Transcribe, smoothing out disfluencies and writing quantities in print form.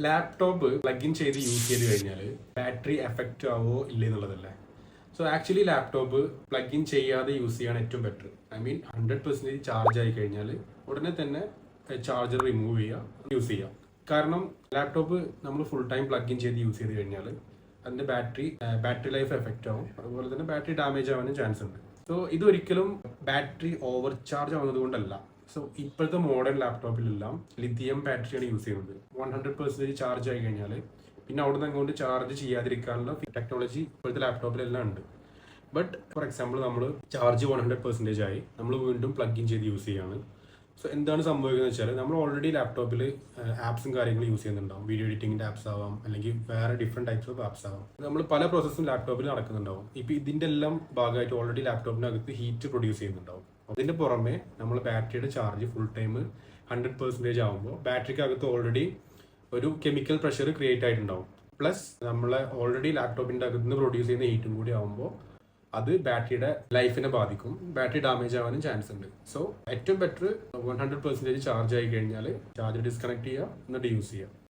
Laptop plug in ചെയ്ത് use ചെയ്ത് കഴിഞ്ഞാൽ ബാറ്ററി എഫക്റ്റ് ആവോ ഇല്ലേ എന്നുള്ളതല്ലേ. So actually laptop plug in ചെയ്യാതെ യൂസ് ചെയ്യാണ് ഏറ്റവും ബെറ്റർ. ഐ മീൻ 100% ചാർജ് ആയി കഴിഞ്ഞാൽ ഉടനെ തന്നെ ചാർജർ റിമൂവ് ചെയ്യുക, യൂസ് ചെയ്യുക. കാരണം ലാപ്ടോപ്പ് നമ്മൾ ഫുൾ ടൈം പ്ലഗ് ഇൻ ചെയ്ത് യൂസ് ചെയ്ത് കഴിഞ്ഞാൽ അതിൻ്റെ ബാറ്ററി ലൈഫ് എഫക്റ്റ് ആവും, അതുപോലെ തന്നെ ബാറ്ററി ഡാമേജ് ആവാനും ചാൻസ് ഉണ്ട്. സോ ഇതൊരിക്കലും ബാറ്ററി ഓവർ ചാർജ് ആവുന്നത് കൊണ്ടല്ല. സോ ഇപ്പോഴത്തെ മോഡേൺ ലാപ്ടോപ്പിലെല്ലാം ലിഥിയം ബാറ്ററിയാണ് യൂസ് ചെയ്യുന്നത്. 100% ചാർജ് ആയി കഴിഞ്ഞാൽ പിന്നെ അവിടെ നിന്ന് അങ്ങോട്ട് ചാർജ് ചെയ്യാതിരിക്കാനുള്ള ടെക്നോളജി ഇപ്പോഴത്തെ ലാപ്ടോപ്പിലെല്ലാം ഉണ്ട്. ബട്ട് ഫോർ എക്സാമ്പിൾ നമ്മൾ ചാർജ് 100% ആയി, നമ്മൾ വീണ്ടും പ്ലഗ് ഇൻ ചെയ്ത് യൂസ് ചെയ്യാണ്. സോ എന്താണ് സംഭവിക്കുന്നത് വെച്ചാൽ നമ്മൾ ഓൾറെഡി ലാപ്ടോപ്പിൽ ആപ്സും കാര്യങ്ങളും യൂസ് ചെയ്യുന്നുണ്ടാവും. വീഡിയോ എഡിറ്റിംഗിൻ്റെ ആപ്സ് ആവാം, അല്ലെങ്കിൽ വേറെ ഡിഫറെൻറ്റ് ടൈപ്സ് ഓഫ് ആപ്സ് ആവാം. നമ്മൾ പല പ്രോസസ്സും ലാപ്ടോപ്പിൽ നടക്കുന്നുണ്ടാവും. ഇപ്പോൾ ഇതിൻ്റെ എല്ലാം ഭാഗമായിട്ട് ഓൾറെഡി ലാപ്ടോപ്പിനകത്ത് ഹീറ്റ് പ്രൊഡ്യൂസ് ചെയ്യുന്നുണ്ടാവും. അതിൻ്റെ പുറമെ നമ്മൾ ബാറ്ററിയുടെ ചാർജ് ഫുൾ ടൈം 100% ആകുമ്പോൾ ബാറ്ററിക്കകത്ത് ഓൾറെഡി ഒരു കെമിക്കൽ പ്രഷർ ക്രിയേറ്റ് ആയിട്ടുണ്ടാവും. പ്ലസ് നമ്മളെ ഓൾറെഡി ലാപ്ടോപ്പിൻ്റെ അകത്ത് നിന്ന് പ്രൊഡ്യൂസ് ചെയ്യുന്ന ഹീറ്റും കൂടി ആകുമ്പോൾ അത് ബാറ്ററിയുടെ ലൈഫിനെ ബാധിക്കും, ബാറ്ററി ഡാമേജ് ആവാനും ചാൻസ് ഉണ്ട്. സോ ഏറ്റവും ബെറ്റർ 100% ചാർജ് ആയി കഴിഞ്ഞാൽ ചാർജർ ഡിസ്കണക്ട് ചെയ്യുക, എന്നിട്ട് യൂസ് ചെയ്യുക.